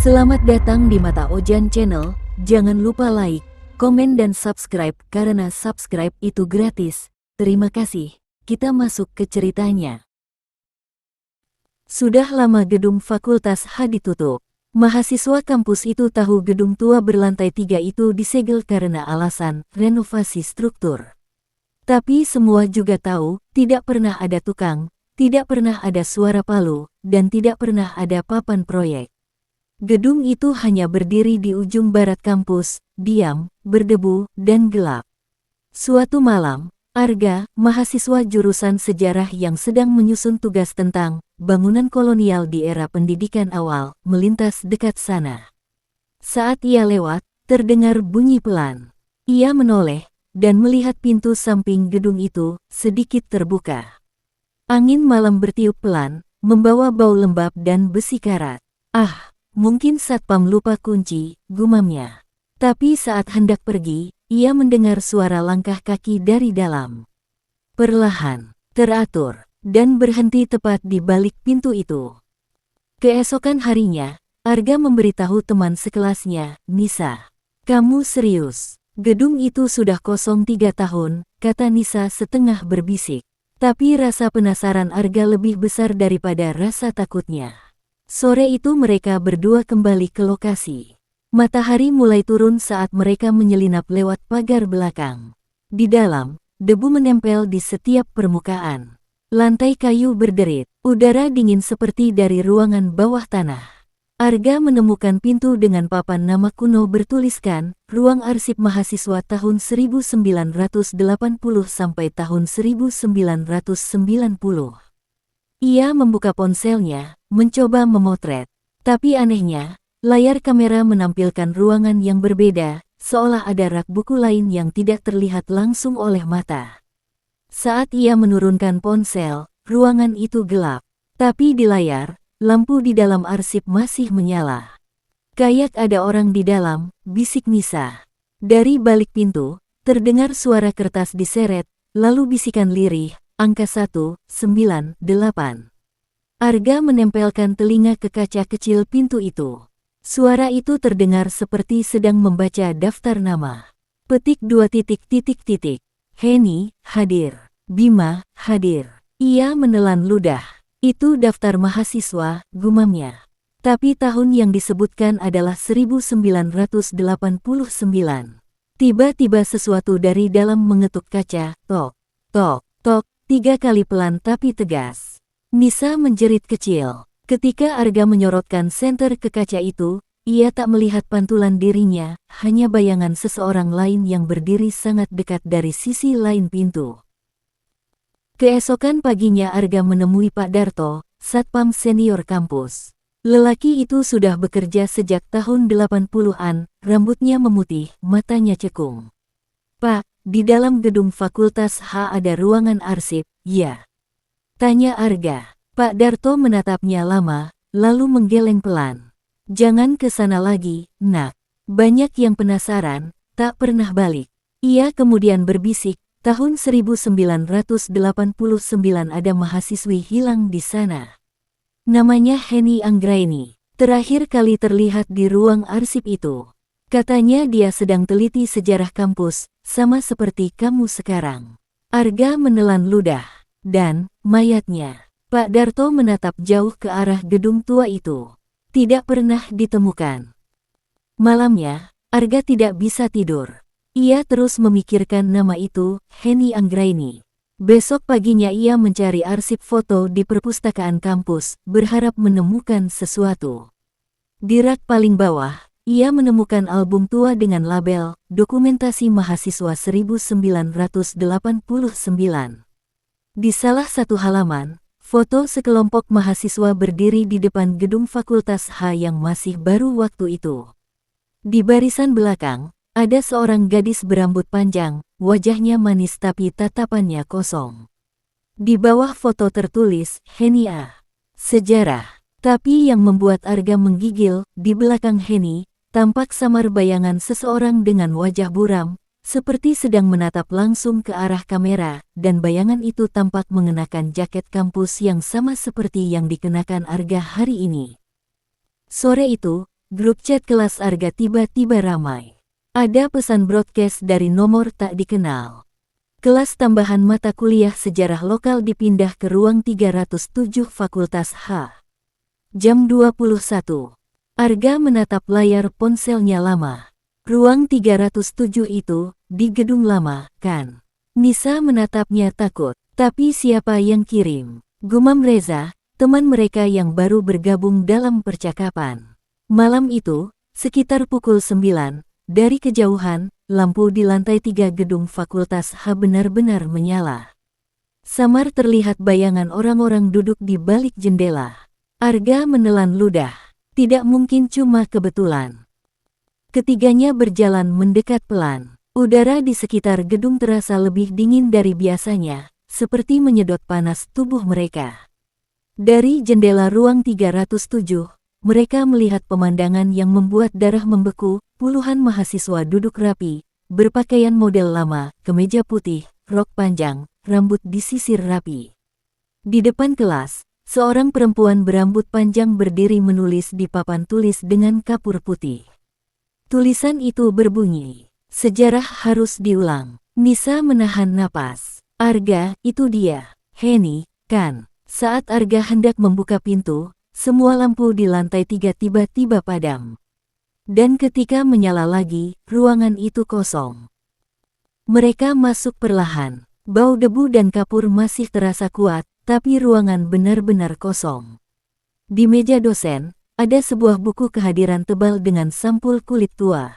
Selamat datang di Mata Ojan Channel, jangan lupa like, komen dan subscribe karena subscribe itu gratis. Terima kasih, kita masuk ke ceritanya. Sudah lama gedung Fakultas H ditutup. Mahasiswa kampus itu tahu gedung tua berlantai 3 itu disegel karena alasan renovasi struktur. Tapi semua juga tahu, tidak pernah ada tukang, tidak pernah ada suara palu, dan tidak pernah ada papan proyek. Gedung itu hanya berdiri di ujung barat kampus, diam, berdebu, dan gelap. Suatu malam, Arga, mahasiswa jurusan sejarah yang sedang menyusun tugas tentang bangunan kolonial di era pendidikan awal, melintas dekat sana. Saat ia lewat, terdengar bunyi pelan. Ia menoleh, dan melihat pintu samping gedung itu sedikit terbuka. Angin malam bertiup pelan, membawa bau lembab dan besi karat. Mungkin satpam lupa kunci, gumamnya. Tapi saat hendak pergi, ia mendengar suara langkah kaki dari dalam. Perlahan, teratur, dan berhenti tepat di balik pintu itu. Keesokan harinya, Arga memberitahu teman sekelasnya, Nisa. Kamu serius? Gedung itu sudah kosong 3 tahun, kata Nisa setengah berbisik. Tapi rasa penasaran Arga lebih besar daripada rasa takutnya. Sore itu mereka berdua kembali ke lokasi. Matahari mulai turun saat mereka menyelinap lewat pagar belakang. Di dalam, debu menempel di setiap permukaan. Lantai kayu berderit, udara dingin seperti dari ruangan bawah tanah. Arga menemukan pintu dengan papan nama kuno bertuliskan, Ruang Arsip Mahasiswa tahun 1980 sampai tahun 1990. Ia membuka ponselnya, mencoba memotret. Tapi anehnya, layar kamera menampilkan ruangan yang berbeda, seolah ada rak buku lain yang tidak terlihat langsung oleh mata. Saat ia menurunkan ponsel, ruangan itu gelap. Tapi di layar, lampu di dalam arsip masih menyala. Kayak ada orang di dalam, bisik Nisa. Dari balik pintu, terdengar suara kertas diseret, lalu bisikan lirih, angka 198. Arga menempelkan telinga ke kaca kecil pintu itu. Suara itu terdengar seperti sedang membaca daftar nama. Petik 2 titik. Heni, hadir. Bima, hadir. Ia menelan ludah. Itu daftar mahasiswa, gumamnya. Tapi tahun yang disebutkan adalah 1989. Tiba-tiba sesuatu dari dalam mengetuk kaca, tok, tok, tok. 3 kali pelan tapi tegas. Nisa menjerit kecil. Ketika Arga menyorotkan senter ke kaca itu, ia tak melihat pantulan dirinya, hanya bayangan seseorang lain yang berdiri sangat dekat dari sisi lain pintu. Keesokan paginya Arga menemui Pak Darto, satpam senior kampus. Lelaki itu sudah bekerja sejak tahun 80-an, rambutnya memutih, matanya cekung. Pak, di dalam gedung Fakultas H ada ruangan arsip, ya? Tanya Arga. Pak Darto menatapnya lama, lalu menggeleng pelan. Jangan ke sana lagi, nak. Banyak yang penasaran, tak pernah balik. Ia kemudian berbisik, tahun 1989 ada mahasiswi hilang di sana. Namanya Heni Anggraini. Terakhir kali terlihat di ruang arsip itu. Katanya dia sedang teliti sejarah kampus, sama seperti kamu sekarang. Arga menelan ludah. Dan, mayatnya. Pak Darto menatap jauh ke arah gedung tua itu. Tidak pernah ditemukan. Malamnya, Arga tidak bisa tidur. Ia terus memikirkan nama itu, Heni Anggraini. Besok paginya ia mencari arsip foto di perpustakaan kampus, berharap menemukan sesuatu. Di rak paling bawah, ia menemukan album tua dengan label Dokumentasi Mahasiswa 1989. Di salah satu halaman, foto sekelompok mahasiswa berdiri di depan gedung Fakultas H yang masih baru waktu itu. Di barisan belakang, ada seorang gadis berambut panjang, wajahnya manis tapi tatapannya kosong. Di bawah foto tertulis, Heni A. Sejarah. Tapi yang membuat Arga menggigil, di belakang Heni, tampak samar bayangan seseorang dengan wajah buram, seperti sedang menatap langsung ke arah kamera, dan bayangan itu tampak mengenakan jaket kampus yang sama seperti yang dikenakan Arga hari ini. Sore itu, grup chat kelas Arga tiba-tiba ramai. Ada pesan broadcast dari nomor tak dikenal. Kelas tambahan mata kuliah sejarah lokal dipindah ke ruang 307 Fakultas H. Jam 21. Arga menatap layar ponselnya lama. Ruang 307 itu, di gedung lama, kan? Nisa menatapnya takut. Tapi siapa yang kirim? Gumam Reza, teman mereka yang baru bergabung dalam percakapan. Malam itu, sekitar pukul 9, dari kejauhan, lampu di lantai 3 gedung Fakultas H benar-benar menyala. Samar terlihat bayangan orang-orang duduk di balik jendela. Arga menelan ludah. Tidak mungkin cuma kebetulan. Ketiganya berjalan mendekat pelan. Udara di sekitar gedung terasa lebih dingin dari biasanya, seperti menyedot panas tubuh mereka. Dari jendela ruang 307, mereka melihat pemandangan yang membuat darah membeku. Puluhan mahasiswa duduk rapi, berpakaian model lama, kemeja putih, rok panjang, rambut disisir rapi. Di depan kelas, seorang perempuan berambut panjang berdiri menulis di papan tulis dengan kapur putih. Tulisan itu berbunyi, "Sejarah harus diulang." Nisa menahan napas. Arga, itu dia, Heni, kan? Saat Arga hendak membuka pintu, semua lampu di lantai 3 tiba-tiba padam. Dan ketika menyala lagi, ruangan itu kosong. Mereka masuk perlahan. Bau debu dan kapur masih terasa kuat, tapi ruangan benar-benar kosong. Di meja dosen, ada sebuah buku kehadiran tebal dengan sampul kulit tua.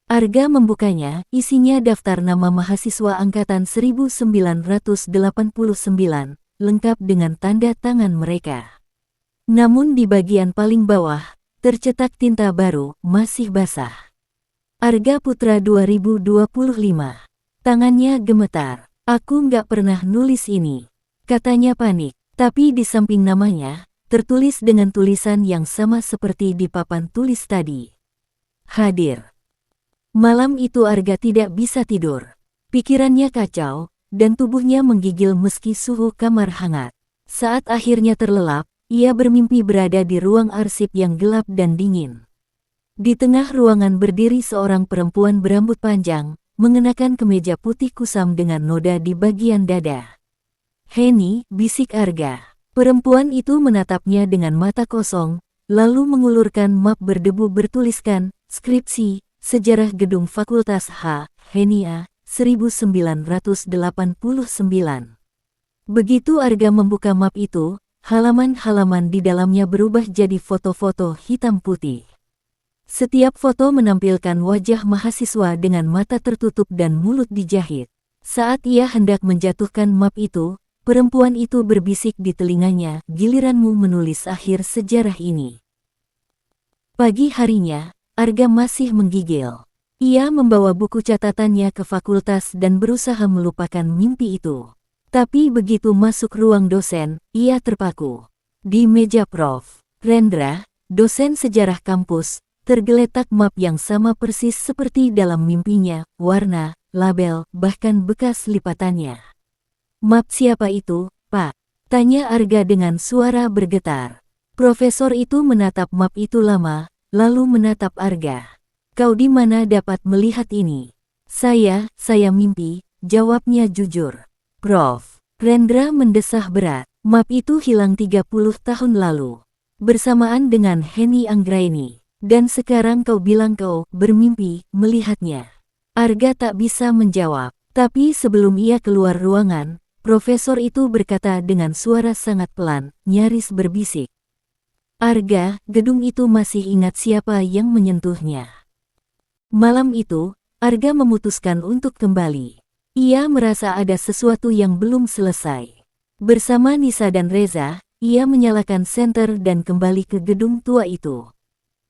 Arga membukanya, isinya daftar nama mahasiswa angkatan 1989, lengkap dengan tanda tangan mereka. Namun di bagian paling bawah, tercetak tinta baru, masih basah. Arga Putra 2025. Tangannya gemetar. "Aku nggak pernah nulis ini," katanya panik. Tapi di samping namanya, tertulis dengan tulisan yang sama seperti di papan tulis tadi. Hadir. Malam itu Arga tidak bisa tidur. Pikirannya kacau, dan tubuhnya menggigil meski suhu kamar hangat. Saat akhirnya terlelap, ia bermimpi berada di ruang arsip yang gelap dan dingin. Di tengah ruangan berdiri seorang perempuan berambut panjang, mengenakan kemeja putih kusam dengan noda di bagian dada. "Heni," bisik Arga. Perempuan itu menatapnya dengan mata kosong, lalu mengulurkan map berdebu bertuliskan, "Skripsi, Sejarah Gedung Fakultas H, Henia, 1989. Begitu Arga membuka map itu, halaman-halaman di dalamnya berubah jadi foto-foto hitam putih. Setiap foto menampilkan wajah mahasiswa dengan mata tertutup dan mulut dijahit. Saat ia hendak menjatuhkan map itu, perempuan itu berbisik di telinganya, "Giliranmu menulis akhir sejarah ini." Pagi harinya, Arga masih menggigil. Ia membawa buku catatannya ke fakultas dan berusaha melupakan mimpi itu. Tapi begitu masuk ruang dosen, ia terpaku. Di meja Prof. Rendra, dosen sejarah kampus, tergeletak map yang sama persis seperti dalam mimpinya, warna, label, bahkan bekas lipatannya. "Map siapa itu, Pak?" tanya Arga dengan suara bergetar. Profesor itu menatap map itu lama, lalu menatap Arga. "Kau di mana dapat melihat ini?" Saya mimpi," jawabnya jujur. "Prof. Rendra mendesah berat. Map itu hilang 30 tahun lalu. Bersamaan dengan Heni Anggraini. Dan sekarang kau bilang kau bermimpi melihatnya." Arga tak bisa menjawab. Tapi sebelum ia keluar ruangan, profesor itu berkata dengan suara sangat pelan, nyaris berbisik. "Arga, gedung itu masih ingat siapa yang menyentuhnya." Malam itu, Arga memutuskan untuk kembali. Ia merasa ada sesuatu yang belum selesai. Bersama Nisa dan Reza, ia menyalakan senter dan kembali ke gedung tua itu.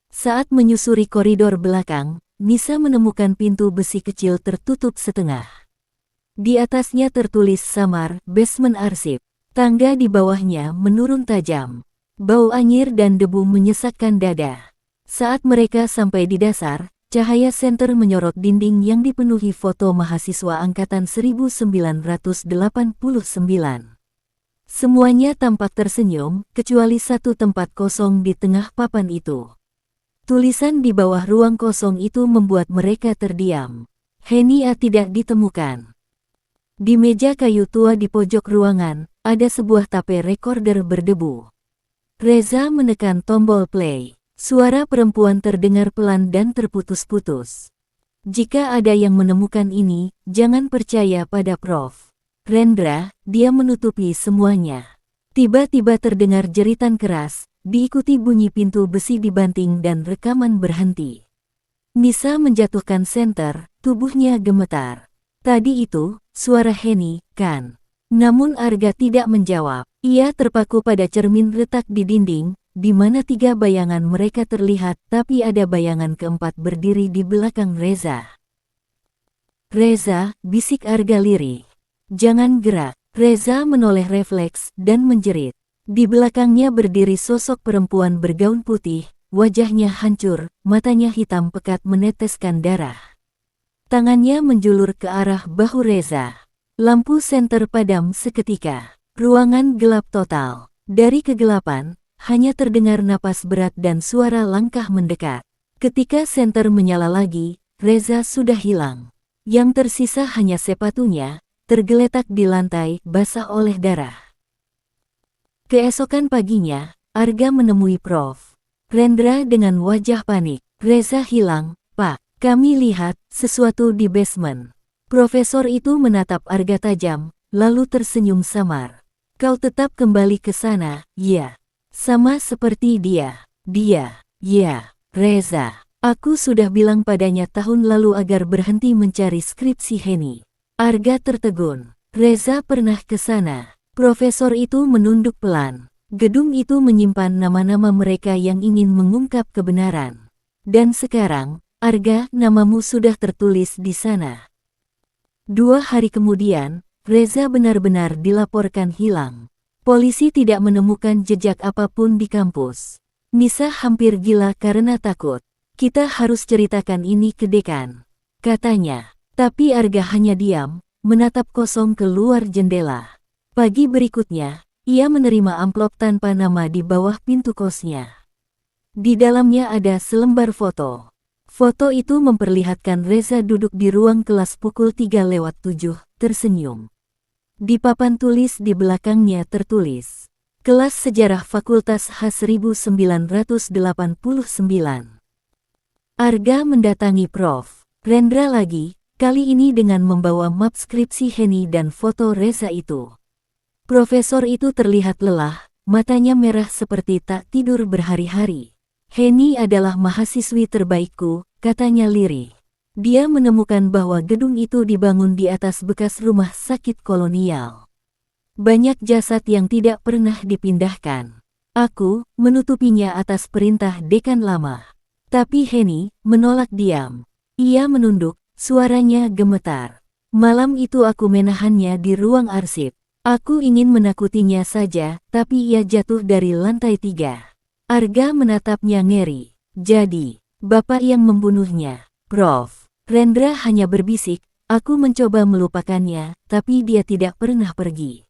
Saat menyusuri koridor belakang, Nisa menemukan pintu besi kecil tertutup setengah. Di atasnya tertulis samar, basement arsip. Tangga di bawahnya menurun tajam. Bau anyir dan debu menyesakkan dada. Saat mereka sampai di dasar, cahaya senter menyorot dinding yang dipenuhi foto mahasiswa angkatan 1989. Semuanya tampak tersenyum, kecuali satu tempat kosong di tengah papan itu. Tulisan di bawah ruang kosong itu membuat mereka terdiam. Henia tidak ditemukan. Di meja kayu tua di pojok ruangan, ada sebuah tape recorder berdebu. Reza menekan tombol play. Suara perempuan terdengar pelan dan terputus-putus. Jika ada yang menemukan ini, jangan percaya pada Prof. Rendra, dia menutupi semuanya. Tiba-tiba terdengar jeritan keras, diikuti bunyi pintu besi dibanting dan rekaman berhenti. Nisa menjatuhkan senter, tubuhnya gemetar. Tadi itu, suara Heni, kan? Namun Arga tidak menjawab. Ia terpaku pada cermin retak di dinding, di mana 3 bayangan mereka terlihat, tapi ada bayangan keempat berdiri di belakang Reza. Reza, bisik Arga lirih. Jangan gerak. Reza menoleh refleks dan menjerit. Di belakangnya berdiri sosok perempuan bergaun putih, wajahnya hancur, matanya hitam pekat meneteskan darah. Tangannya menjulur ke arah bahu Reza. Lampu senter padam seketika. Ruangan gelap total. Dari kegelapan, hanya terdengar napas berat dan suara langkah mendekat. Ketika senter menyala lagi, Reza sudah hilang. Yang tersisa hanya sepatunya, tergeletak di lantai, basah oleh darah. Keesokan paginya, Arga menemui Prof. Rendra dengan wajah panik. Reza hilang, Pak. Kami lihat sesuatu di basement. Profesor itu menatap Arga tajam, lalu tersenyum samar. Kau tetap kembali ke sana, ya. Sama seperti dia. Ya, Reza. Aku sudah bilang padanya tahun lalu agar berhenti mencari skripsi Heni. Arga tertegun. Reza pernah ke sana. Profesor itu menunduk pelan. Gedung itu menyimpan nama-nama mereka yang ingin mengungkap kebenaran. Dan sekarang, Arga, namamu sudah tertulis di sana. 2 hari kemudian, Reza benar-benar dilaporkan hilang. Polisi tidak menemukan jejak apapun di kampus. Nisa hampir gila karena takut. Kita harus ceritakan ini ke dekan, katanya. Tapi Arga hanya diam, menatap kosong keluar jendela. Pagi berikutnya, ia menerima amplop tanpa nama di bawah pintu kosnya. Di dalamnya ada selembar foto. Foto itu memperlihatkan Reza duduk di ruang kelas pukul 3:07, tersenyum. Di papan tulis di belakangnya tertulis, Kelas Sejarah Fakultas H 1989. Arga mendatangi Prof. Rendra lagi, kali ini dengan membawa map skripsi Heni dan foto Reza itu. Profesor itu terlihat lelah, matanya merah seperti tak tidur berhari-hari. Heni adalah mahasiswi terbaikku, katanya lirih. Dia menemukan bahwa gedung itu dibangun di atas bekas rumah sakit kolonial. Banyak jasad yang tidak pernah dipindahkan. Aku menutupinya atas perintah dekan lama. Tapi Heni menolak diam. Ia menunduk, suaranya gemetar. Malam itu aku menahannya di ruang arsip. Aku ingin menakutinya saja, tapi ia jatuh dari lantai 3. Arga menatapnya ngeri. Jadi, Bapak yang membunuhnya. Prof. Rendra hanya berbisik, aku mencoba melupakannya, tapi dia tidak pernah pergi.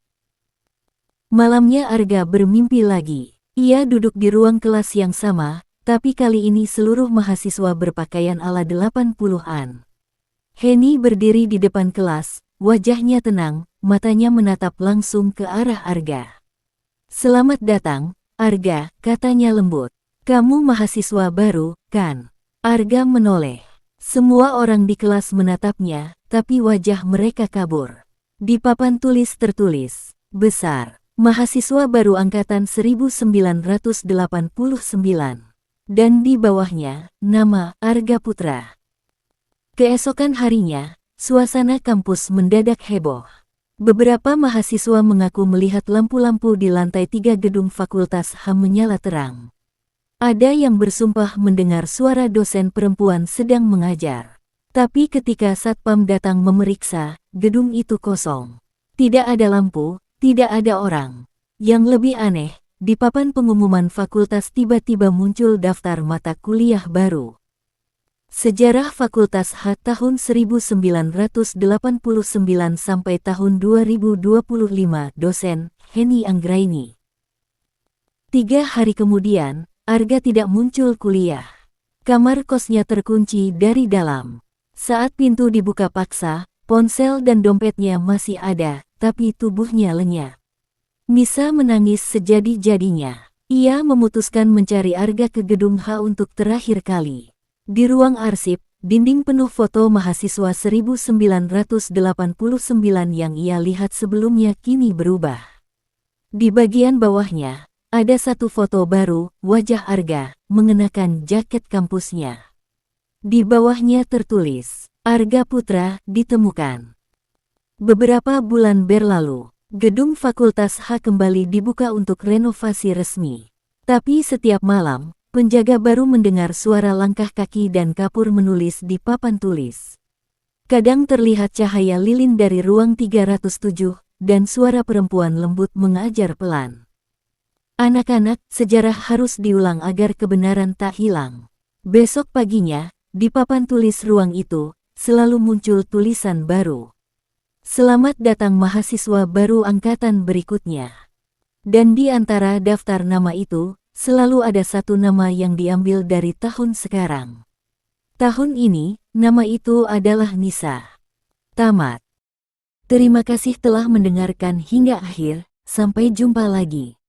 Malamnya Arga bermimpi lagi. Ia duduk di ruang kelas yang sama, tapi kali ini seluruh mahasiswa berpakaian ala 80-an. Heni berdiri di depan kelas, wajahnya tenang, matanya menatap langsung ke arah Arga. Selamat datang, Arga, katanya lembut. Kamu mahasiswa baru, kan? Arga menoleh. Semua orang di kelas menatapnya, tapi wajah mereka kabur. Di papan tulis tertulis, besar, mahasiswa baru angkatan 1989. Dan di bawahnya, nama Arga Putra. Keesokan harinya, suasana kampus mendadak heboh. Beberapa mahasiswa mengaku melihat lampu-lampu di lantai 3 gedung Fakultas HAM menyala terang. Ada yang bersumpah mendengar suara dosen perempuan sedang mengajar. Tapi ketika satpam datang memeriksa, gedung itu kosong. Tidak ada lampu, tidak ada orang. Yang lebih aneh, di papan pengumuman fakultas tiba-tiba muncul daftar mata kuliah baru. Sejarah Fakultas H tahun 1989 sampai tahun 2025, dosen Heni Anggraini. 3 hari kemudian, Arga tidak muncul kuliah. Kamar kosnya terkunci dari dalam. Saat pintu dibuka paksa, ponsel dan dompetnya masih ada, tapi tubuhnya lenyap. Nisa menangis sejadi-jadinya. Ia memutuskan mencari Arga ke gedung H untuk terakhir kali. Di ruang arsip, dinding penuh foto mahasiswa 1989 yang ia lihat sebelumnya kini berubah. Di bagian bawahnya, ada satu foto baru, wajah Arga, mengenakan jaket kampusnya. Di bawahnya tertulis, Arga Putra ditemukan. Beberapa bulan berlalu, gedung Fakultas H kembali dibuka untuk renovasi resmi. Tapi setiap malam, penjaga baru mendengar suara langkah kaki dan kapur menulis di papan tulis. Kadang terlihat cahaya lilin dari ruang 307, dan suara perempuan lembut mengajar pelan. Anak-anak, sejarah harus diulang agar kebenaran tak hilang. Besok paginya, di papan tulis ruang itu, selalu muncul tulisan baru. Selamat datang mahasiswa baru angkatan berikutnya. Dan di antara daftar nama itu, selalu ada satu nama yang diambil dari tahun sekarang. Tahun ini, nama itu adalah Nisa. Tamat. Terima kasih telah mendengarkan hingga akhir, sampai jumpa lagi.